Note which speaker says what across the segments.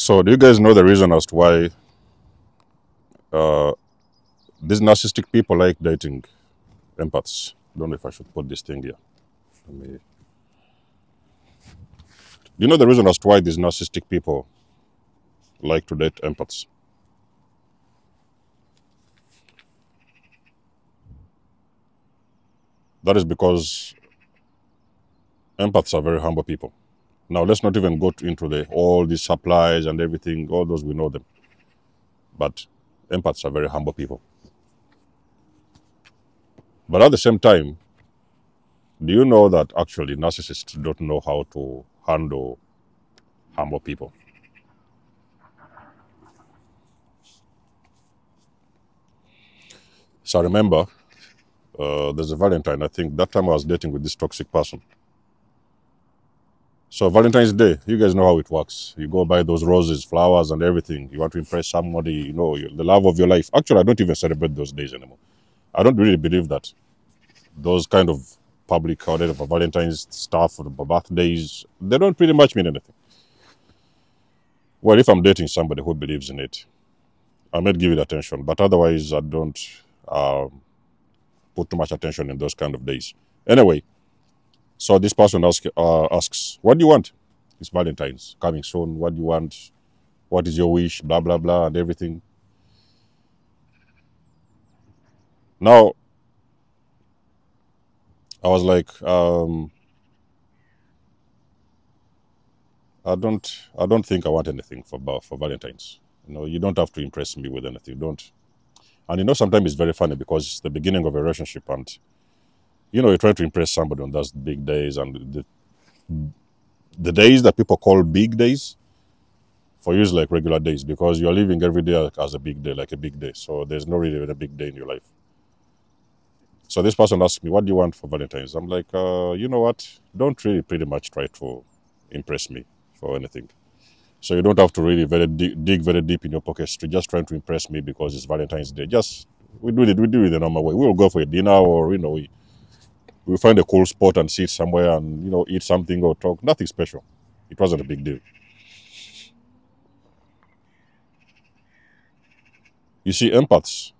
Speaker 1: So, do you guys know the reason as to why uh, these narcissistic people like dating empaths? I don't know if I should put this thing here. Do you know the reason as to why these narcissistic people like to date empaths? That is because empaths are very humble people. Now, let's not even go into all these supplies and everything. All those, we know them. But empaths are very humble people. But at the same time, do you know that actually narcissists don't know how to handle humble people? So I remember there's a Valentine. I think that time I was dating with this toxic person. So Valentine's Day, you guys know how it works. You go buy those roses, flowers, and everything. You want to impress somebody, you know, the love of your life. Actually, I don't even celebrate those days anymore. I don't really believe that those kind of public or whatever Valentine's stuff or birthdays, they don't pretty much mean anything. Well, if I'm dating somebody who believes in it, I might give it attention. But otherwise, I don't put too much attention in those kind of days. Anyway, so this person asks, what do you want? It's Valentine's coming soon. What do you want? What is your wish? Blah, blah, blah, and everything. Now, I was like, I don't think I want anything for Valentine's. You know, you don't have to impress me with anything. Don't. And you know, sometimes it's very funny because it's the beginning of a relationship, and you know, you try to impress somebody on those big days, and the days that people call big days for you is like regular days because you're living every day as a big day, like a big day. So there's no really a big day in your life. So this person asked me, what do you want for Valentine's? I'm like, you know what? Don't really pretty much try to impress me for anything. So you don't have to really dig very deep in your pockets to just trying to impress me because it's Valentine's Day. Just we do it the normal way. We'll go for a dinner, or you know, we find a cool spot and sit somewhere and you know eat something or talk. Nothing special. It wasn't a big deal. You see, empaths.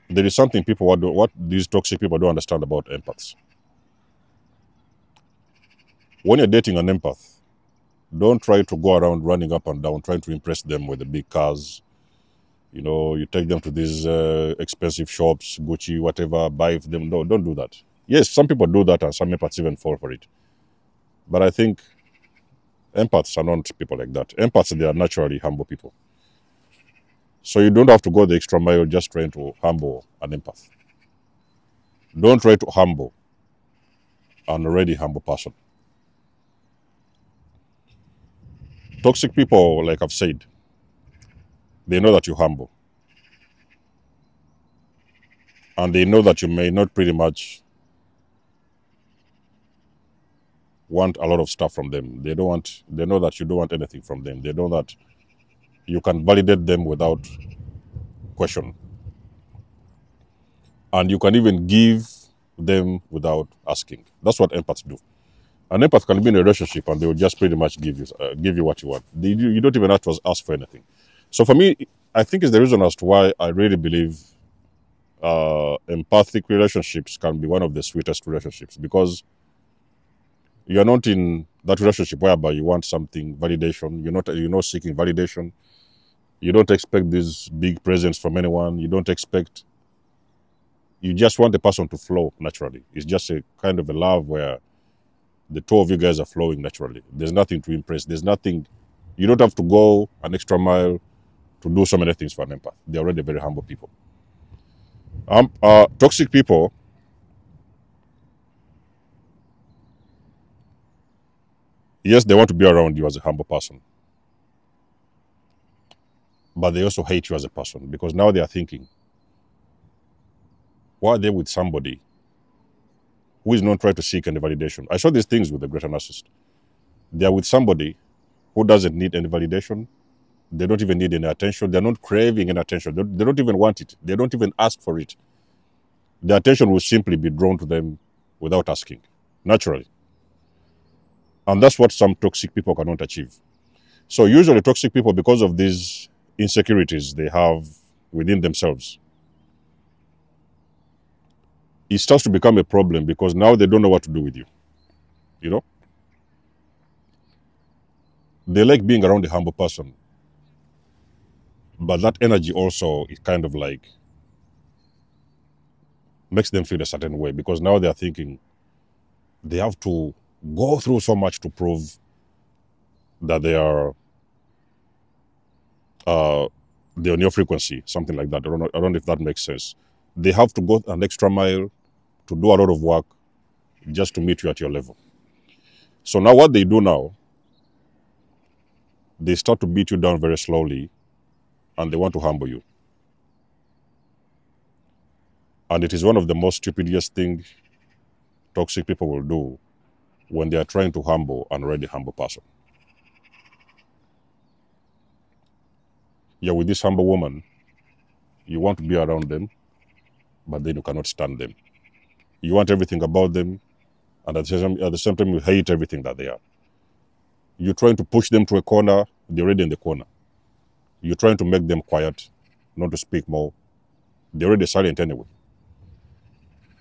Speaker 1: There is something people what these toxic people don't understand about empaths. When you're dating an empath, don't try to go around running up and down trying to impress them with the big cars. You know, you take them to these expensive shops, Gucci, whatever, buy them. No, don't do that. Yes, some people do that and some empaths even fall for it. But I think empaths are not people like that. Empaths, they are naturally humble people. So you don't have to go the extra mile just trying to humble an empath. Don't try to humble an already humble person. Toxic people, like I've said, they know that you're humble. And they know that you may not pretty much want a lot of stuff from them. They know that you don't want anything from them. They know that you can validate them without question. And you can even give them without asking. That's what empaths do. An empath can be in a relationship and they will just pretty much give you what you want. You don't even have to ask for anything. So for me, I think it's the reason as to why I really believe empathic relationships can be one of the sweetest relationships, because you're not in that relationship whereby you want something validation. You're not seeking validation. You don't expect these big presents from anyone. You just want the person to flow naturally. It's just a kind of a love where the two of you guys are flowing naturally. There's nothing to impress. There's nothing. You don't have to go an extra mile to do so many things for an empath. They're already very humble people. Toxic people, yes, they want to be around you as a humble person, but they also hate you as a person because now they are thinking, why are they with somebody who is not trying to seek any validation? I saw these things with the greater narcissist. They are with somebody who doesn't need any validation. They don't even need any attention. They're not craving any attention. They don't even want it. They don't even ask for it. The attention will simply be drawn to them without asking, naturally. And that's what some toxic people cannot achieve. So usually toxic people, because of these insecurities they have within themselves, it starts to become a problem because now they don't know what to do with you. You know? They like being around a humble person. But that energy also is kind of like makes them feel a certain way because now they are thinking they have to go through so much to prove that they're on your frequency, something like that. I don't know if that makes sense. They have to go an extra mile to do a lot of work just to meet you at your level. So now what they do now, they start to beat you down very slowly and they want to humble you. And it is one of the most stupidest things toxic people will do when they are trying to humble an already humble person. You're with this humble woman, you want to be around them, but then you cannot stand them. You want everything about them, and at the same time you hate everything that they are. You're trying to push them to a corner, they're already in the corner. You're trying to make them quiet, not to speak more. They're already silent anyway.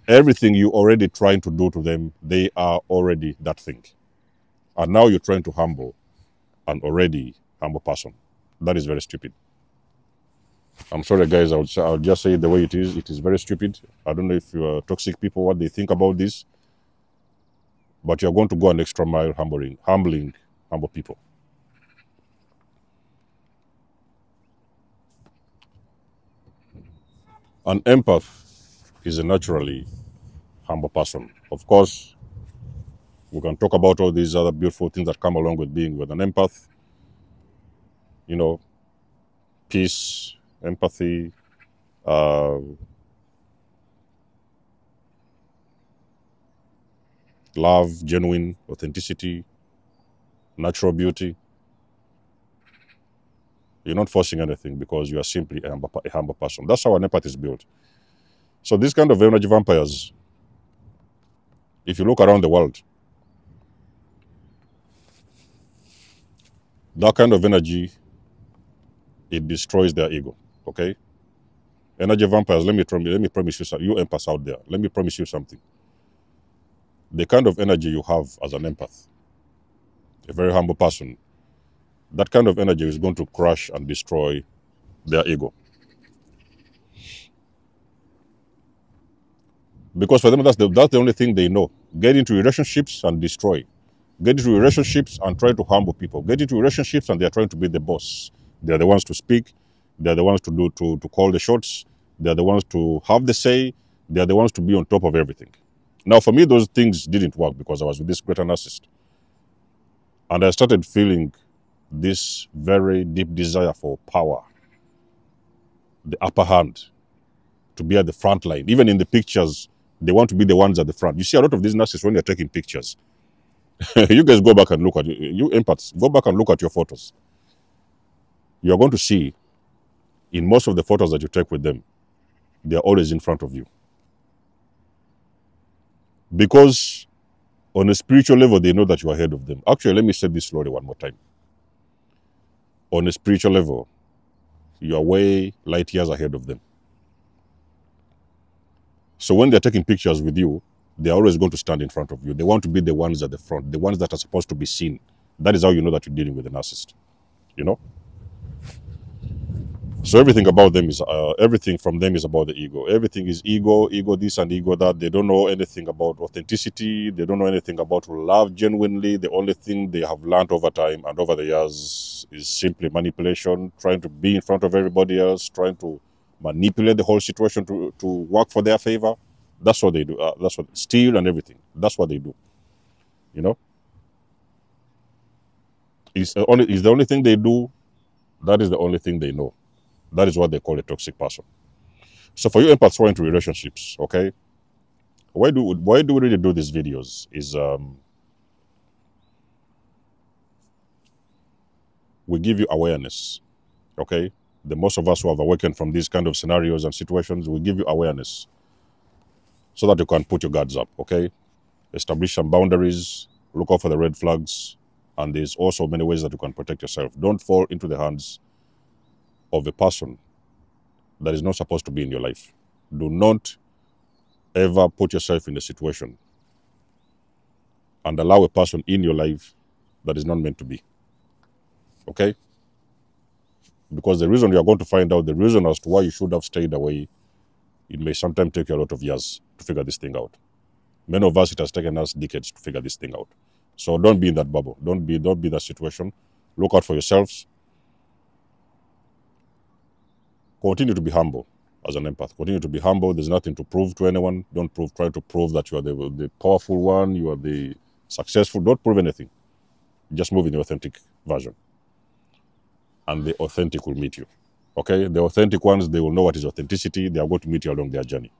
Speaker 1: Everything you're already trying to do to them, they are already that thing. And now you're trying to humble an already humble person. That is very stupid. I'm sorry, guys. I'll just say it the way it is. It is very stupid. I don't know if you are toxic people, what they think about this. But you're going to go an extra mile humbling humble people. An empath is a naturally humble person. Of course, we can talk about all these other beautiful things that come along with being with an empath. You know, peace, empathy, love, genuine authenticity, natural beauty. You're not forcing anything because you are simply a humble person. That's how an empath is built. So these kind of energy vampires, if you look around the world, that kind of energy, it destroys their ego, okay? Energy vampires, let me promise you something. You empaths out there, let me promise you something. The kind of energy you have as an empath, a very humble person, that kind of energy is going to crush and destroy their ego. Because for them, that's the only thing they know. Get into relationships and destroy. Get into relationships and try to humble people. Get into relationships and they're trying to be the boss. They're the ones to speak. They're the ones to call the shots. They're the ones to have the say. They're the ones to be on top of everything. Now, for me, those things didn't work because I was with this greater narcissist. And I started feeling this very deep desire for power, the upper hand, to be at the front line. Even in the pictures, they want to be the ones at the front. You see a lot of these narcissists when they're taking pictures. You guys go back and look at, you empaths, go back and look at your photos. You're going to see in most of the photos that you take with them, they're always in front of you. Because on a spiritual level, they know that you're ahead of them. Actually, let me say this slowly one more time. On a spiritual level, you are way light years ahead of them. So when they're taking pictures with you, they're always going to stand in front of you. They want to be the ones at the front, the ones that are supposed to be seen. That is how you know that you're dealing with a narcissist, you know? So everything about them is, everything from them is about the ego. Everything is ego this and ego that. They don't know anything about authenticity. They don't know anything about love genuinely. The only thing they have learned over time and over the years is simply manipulation, trying to be in front of everybody else, trying to manipulate the whole situation to work for their favor. That's what they do. That's what steal and everything. That's what they do. You know, it's the only thing they do. That is the only thing they know. That is what they call a toxic person. So for you empaths who are into relationships, okay, why do we really do these videos? Is we give you awareness, okay? The most of us who have awakened from these kind of scenarios and situations, we give you awareness so that you can put your guards up, okay? Establish some boundaries, Look out for the red flags. And there's also many ways that you can protect yourself. Don't fall into the hands of a person that is not supposed to be in your life. Do not ever put yourself in a situation and allow a person in your life that is not meant to be. Okay? Because the reason you are going to find out, the reason as to why you should have stayed away, it may sometimes take you a lot of years to figure this thing out. Many of us, it has taken us decades to figure this thing out. So don't be in that bubble. Don't be in that situation. Look out for yourselves. Continue to be humble as an empath. Continue to be humble. There's nothing to prove to anyone. Don't try to prove that you are the powerful one, you are the successful. Don't prove anything. Just move in the authentic version. And the authentic will meet you. Okay? The authentic ones, they will know what is authenticity. They are going to meet you along their journey.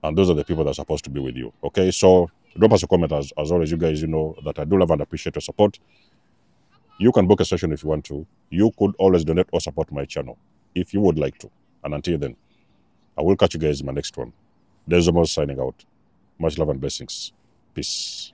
Speaker 1: And those are the people that are supposed to be with you. Okay? So drop us a comment as always. You guys, you know that I do love and appreciate your support. You can book a session if you want to. You could always donate or support my channel if you would like to. And until then, I will catch you guys in my next one. There's Omar signing out. Much love and blessings. Peace.